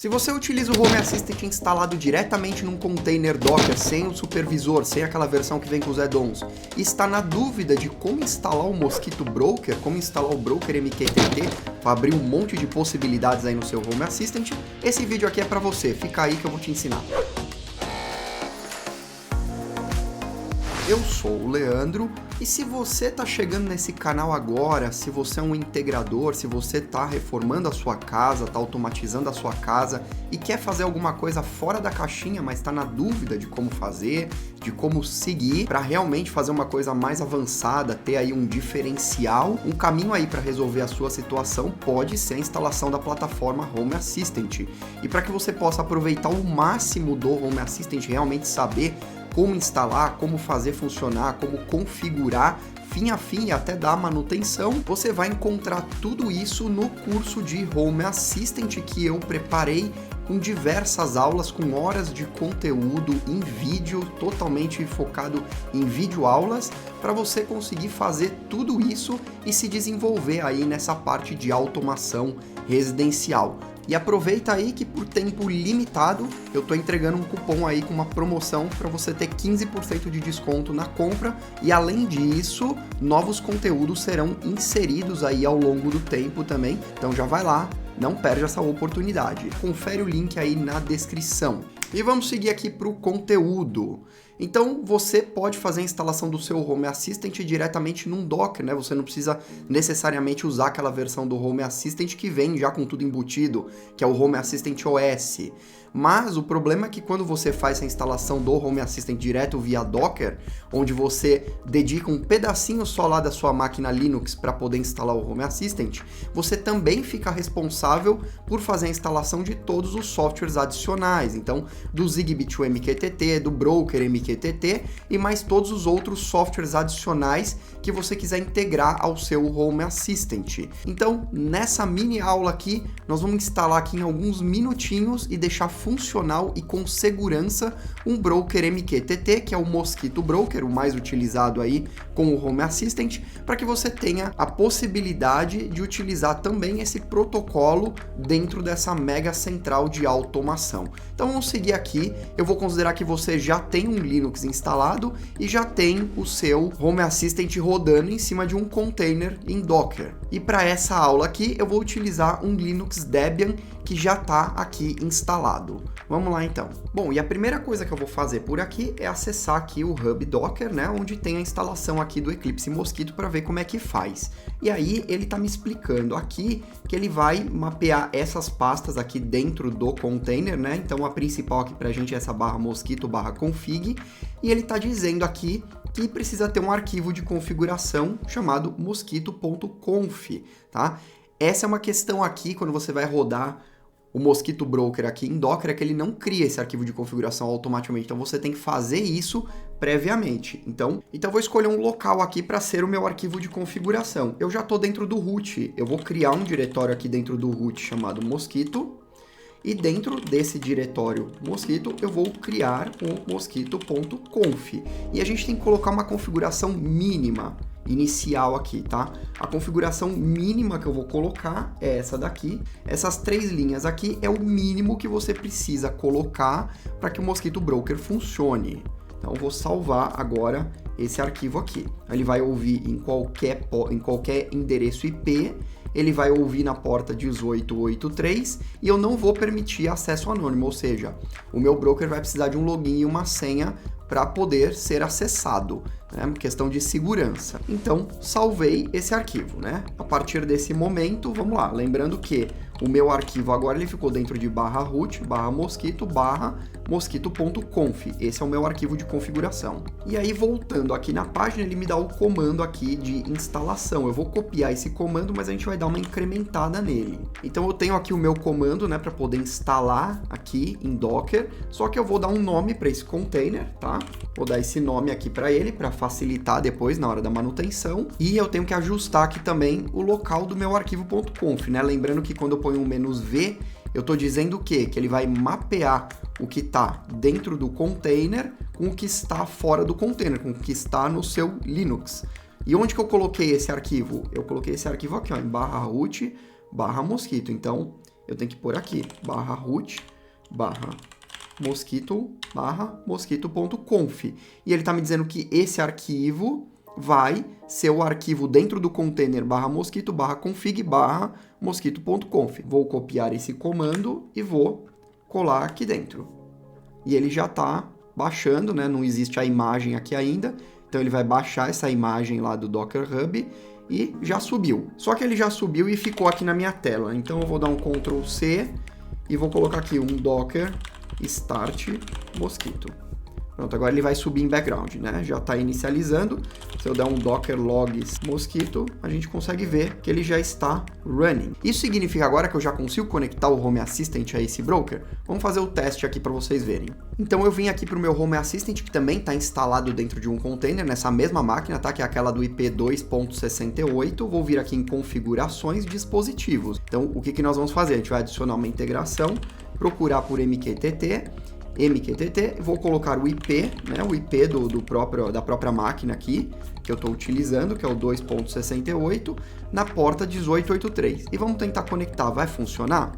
Se você utiliza o Home Assistant instalado diretamente num container Docker, sem o supervisor, sem aquela versão que vem com os add-ons, e está na dúvida de como instalar o Mosquito Broker, como instalar o Broker MQTT, para abrir um monte de possibilidades aí no seu Home Assistant, esse vídeo aqui é para você, fica aí que eu vou te ensinar. Eu sou o Leandro, e se você está chegando nesse canal agora, se você é um integrador, se você está reformando a sua casa, está automatizando a sua casa e quer fazer alguma coisa fora da caixinha, mas está na dúvida de como fazer, de como seguir para realmente fazer uma coisa mais avançada, ter aí um diferencial, um caminho aí para resolver a sua situação pode ser a instalação da plataforma Home Assistant. E para que você possa aproveitar o máximo do Home Assistant, realmente saber como instalar, como fazer funcionar, como configurar fim a fim e até dar manutenção, você vai encontrar tudo isso no curso de Home Assistant que eu preparei com diversas aulas, com horas de conteúdo em vídeo, totalmente focado em videoaulas, para você conseguir fazer tudo isso e se desenvolver aí nessa parte de automação residencial. E aproveita aí que por tempo limitado eu estou entregando um cupom aí com uma promoção para você ter 15% de desconto na compra e além disso, novos conteúdos serão inseridos aí ao longo do tempo também. Então já vai lá, não perde essa oportunidade. Confere o link aí na descrição. E vamos seguir aqui para o conteúdo. Então, você pode fazer a instalação do seu Home Assistant diretamente num Docker, né? Você não precisa necessariamente usar aquela versão do Home Assistant que vem já com tudo embutido, que é o Home Assistant OS. Mas o problema é que quando você faz a instalação do Home Assistant direto via Docker, onde você dedica um pedacinho só lá da sua máquina Linux para poder instalar o Home Assistant, você também fica responsável por fazer a instalação de todos os softwares adicionais. Então, do Zigbee to MQTT, do Broker MQTT e mais todos os outros softwares adicionais que você quiser integrar ao seu Home Assistant. Então, nessa mini aula aqui, nós vamos instalar aqui em alguns minutinhos e deixar funcional e com segurança um Broker MQTT, que é o Mosquito Broker, o mais utilizado aí com o Home Assistant, para que você tenha a possibilidade de utilizar também esse protocolo dentro dessa mega central de automação. Então vamos seguir aqui, eu vou considerar que você já tem um Linux instalado e já tem o seu Home Assistant rodando em cima de um container em Docker. E para essa aula aqui eu vou utilizar um Linux Debian que já está aqui instalado. Vamos lá então. Bom, e a primeira coisa que eu vou fazer por aqui é acessar aqui o Hub Docker, né, onde tem a instalação aqui do Eclipse Mosquito para ver como é que faz. E aí ele está me explicando aqui que ele vai mapear essas pastas aqui dentro do container, né? Então a principal aqui para a gente é essa /mosquito/config e ele está dizendo aqui que precisa ter um arquivo de configuração chamado mosquito.conf, tá? Essa é uma questão aqui quando você vai rodar o Mosquito Broker aqui em Docker, é que ele não cria esse arquivo de configuração automaticamente, então você tem que fazer isso previamente. Então eu vou escolher um local aqui para ser o meu arquivo de configuração. Eu já estou dentro do root, eu vou criar um diretório aqui dentro do root chamado Mosquito, e dentro desse diretório Mosquito, eu vou criar o mosquito.conf. E a gente tem que colocar uma configuração mínima inicial aqui, tá? A configuração mínima que eu vou colocar é essa daqui. Essas 3 linhas aqui é o mínimo que você precisa colocar para que o Mosquito Broker funcione. Então, eu vou salvar agora esse arquivo aqui. Ele vai ouvir em qualquer endereço IP, ele vai ouvir na porta 1883 e eu não vou permitir acesso anônimo, ou seja, o meu broker vai precisar de um login e uma senha para poder ser acessado, né? Questão de segurança. Então, salvei esse arquivo, né? A partir desse momento, vamos lá, lembrando que o meu arquivo agora ele ficou dentro de /root, /mosquito, mosquito.conf. Esse é o meu arquivo de configuração. E aí, voltando aqui na página, ele me dá o comando aqui de instalação. Eu vou copiar esse comando, mas a gente vai dar uma incrementada nele. Então, eu tenho aqui o meu comando, né, para poder instalar aqui em Docker, só que eu vou dar um nome para esse container, tá? Vou dar esse nome aqui para ele, para facilitar depois na hora da manutenção. E eu tenho que ajustar aqui também o local do meu arquivo.conf, né? Lembrando que quando eu ponho um "-v", eu estou dizendo o quê? Que ele vai mapear o que está dentro do container com o que está fora do container, com o que está no seu Linux. E onde que eu coloquei esse arquivo? Eu coloquei esse arquivo aqui, ó, em /root/mosquito. Então, eu tenho que pôr aqui, /root, /mosquito, /mosquito.conf. E ele está me dizendo que esse arquivo vai ser o arquivo dentro do container /mosquito, /config, /mosquito.conf. Vou copiar esse comando e vou colar aqui dentro. E ele já está baixando, né? Não existe a imagem aqui ainda, então ele vai baixar essa imagem lá do Docker Hub e já subiu. Só que ele já subiu e ficou aqui na minha tela. Então eu vou dar um Ctrl C e vou colocar aqui um Docker Start Mosquito. Pronto, agora ele vai subir em background, né? Já está inicializando. Se eu der um docker logs mosquito, a gente consegue ver que ele já está running. Isso significa agora que eu já consigo conectar o Home Assistant a esse broker? Vamos fazer o teste aqui para vocês verem. Então eu vim aqui para o meu Home Assistant, que também está instalado dentro de um container, nessa mesma máquina, tá? Que é aquela do IP 2.68. Vou vir aqui em configurações, dispositivos. Então o que nós vamos fazer? A gente vai adicionar uma integração, procurar por MQTT, vou colocar o IP, né, o IP da própria máquina aqui, que eu estou utilizando, que é o 2.68, na porta 1883. E vamos tentar conectar. Vai funcionar?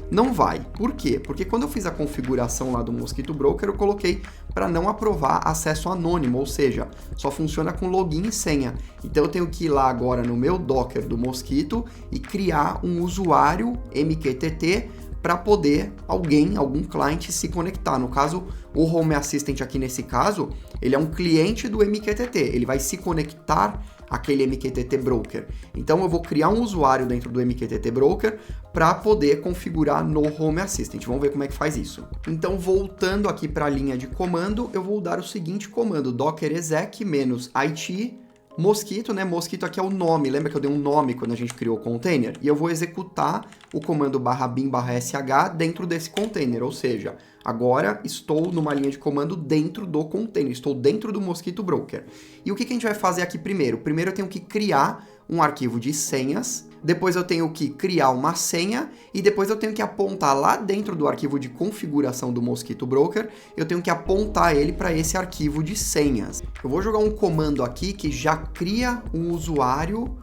Não vai. Por quê? Porque quando eu fiz a configuração lá do Mosquito Broker, eu coloquei para não aprovar acesso anônimo, ou seja, só funciona com login e senha. Então eu tenho que ir lá agora no meu Docker do Mosquito e criar um usuário MQTT para poder algum cliente se conectar. No caso, o Home Assistant aqui nesse caso, ele é um cliente do MQTT, ele vai se conectar àquele MQTT Broker. Então eu vou criar um usuário dentro do MQTT Broker para poder configurar no Home Assistant. Vamos ver como é que faz isso. Então, voltando aqui para a linha de comando, eu vou dar o seguinte comando, docker exec -it Mosquito, né? Mosquito aqui é o nome. Lembra que eu dei um nome quando a gente criou o container? E eu vou executar o comando /bin/sh dentro desse container. Ou seja, agora estou numa linha de comando dentro do container. Estou dentro do Mosquito Broker. E o que a gente vai fazer aqui primeiro? Primeiro eu tenho que criar um arquivo de senhas. Depois eu tenho que criar uma senha e depois eu tenho que apontar lá dentro do arquivo de configuração do Mosquito Broker, eu tenho que apontar ele para esse arquivo de senhas. Eu vou jogar um comando aqui que já cria um usuário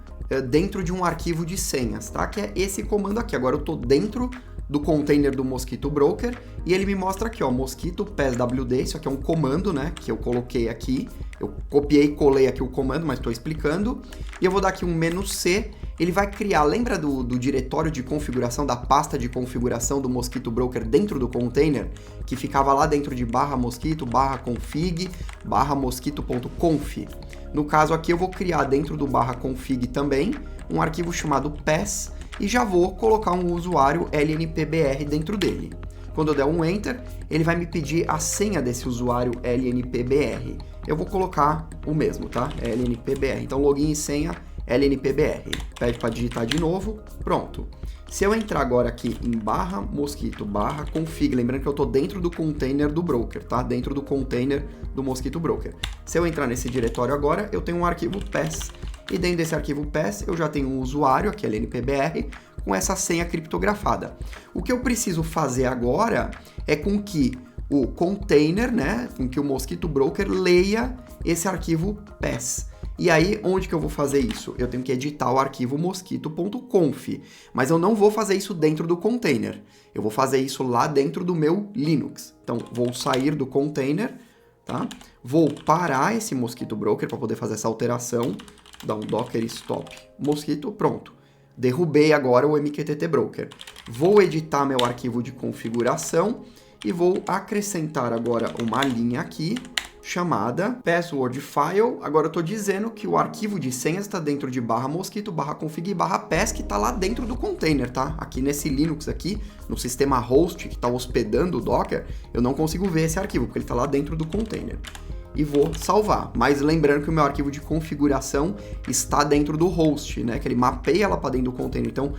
dentro de um arquivo de senhas, tá? Que é esse comando aqui. Agora eu estou dentro do container do Mosquito Broker e ele me mostra aqui, ó, mosquito passwd, isso aqui é um comando, né, que eu coloquei aqui. Eu copiei e colei aqui o comando, mas estou explicando. E eu vou dar aqui um "-c", ele vai criar, lembra do diretório de configuração, da pasta de configuração do Mosquito Broker dentro do container, que ficava lá dentro de /mosquito, /config, /mosquito.conf. No caso aqui eu vou criar dentro do /config também um arquivo chamado pass e já vou colocar um usuário LNPBR dentro dele. Quando eu der um Enter, ele vai me pedir a senha desse usuário LNPBR. Eu vou colocar o mesmo, tá? LNPBR. Então, login e senha LNPBR. Pede para digitar de novo. Pronto. Se eu entrar agora aqui em /mosquito, /config, lembrando que eu estou dentro do container do broker, tá? Dentro do container do Mosquito Broker. Se eu entrar nesse diretório agora, eu tenho um arquivo pass. E dentro desse arquivo pass, eu já tenho um usuário, aqui LNPBR, com essa senha criptografada. O que eu preciso fazer agora é com que o container, né, com que o Mosquito Broker leia esse arquivo pass. E aí, onde que eu vou fazer isso? Eu tenho que editar o arquivo mosquito.conf, mas eu não vou fazer isso dentro do container. Eu vou fazer isso lá dentro do meu Linux. Então, vou sair do container, tá? Vou parar esse Mosquito Broker para poder fazer essa alteração. Dar um docker stop mosquito, pronto. Derrubei agora o MQTT Broker. Vou editar meu arquivo de configuração e vou acrescentar agora uma linha aqui chamada password file. Agora eu estou dizendo que o arquivo de senhas está dentro de /mosquito, /config, /pass, que está lá dentro do container, tá? Aqui nesse Linux aqui, no sistema host que está hospedando o Docker, eu não consigo ver esse arquivo, porque ele está lá dentro do container. E vou salvar. Mas lembrando que o meu arquivo de configuração está dentro do host, né? Que ele mapeia lá para dentro do container. Então,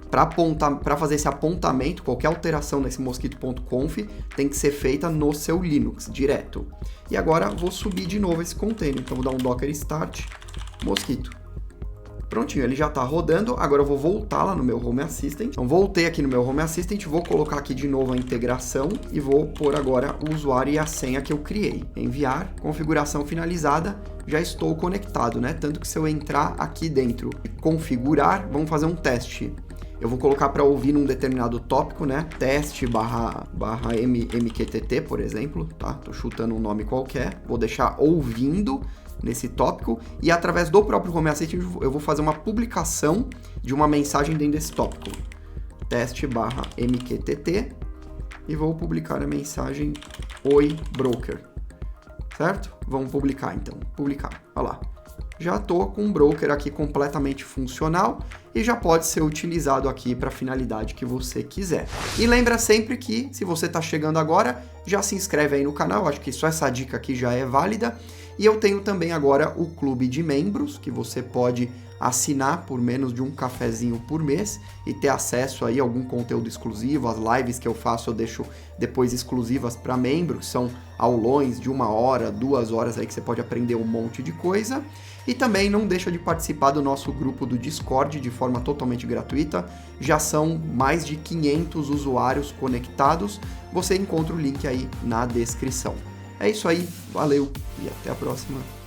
para fazer esse apontamento, qualquer alteração nesse mosquito.conf tem que ser feita no seu Linux, direto. E agora vou subir de novo esse container. Então, vou dar um docker start mosquito. Prontinho, ele já está rodando. Agora eu vou voltar lá no meu Home Assistant. Então, voltei aqui no meu Home Assistant, vou colocar aqui de novo a integração e vou pôr agora o usuário e a senha que eu criei. Enviar, configuração finalizada, já estou conectado, né? Tanto que se eu entrar aqui dentro e configurar, vamos fazer um teste. eu vou colocar para ouvir num determinado tópico, né? Teste barra MQTT, por exemplo, tá? Tô chutando um nome qualquer, vou deixar ouvindo nesse tópico e através do próprio Home Assistant eu vou fazer uma publicação de uma mensagem dentro desse tópico. Teste barra MQTT e vou publicar a mensagem Oi Broker, certo? Vamos publicar então, publicar, olha lá. Já estou com um broker aqui completamente funcional e já pode ser utilizado aqui para a finalidade que você quiser. E lembra sempre que, se você está chegando agora, já se inscreve aí no canal, acho que só essa dica aqui já é válida. E eu tenho também agora o clube de membros, que você pode assinar por menos de um cafezinho por mês e ter acesso aí a algum conteúdo exclusivo. As lives que eu faço eu deixo depois exclusivas para membros, são aulões de 1 hora, 2 horas aí que você pode aprender um monte de coisa. E também não deixa de participar do nosso grupo do Discord de forma totalmente gratuita. Já são mais de 500 usuários conectados. Você encontra o link aí na descrição. É isso aí, valeu e até a próxima.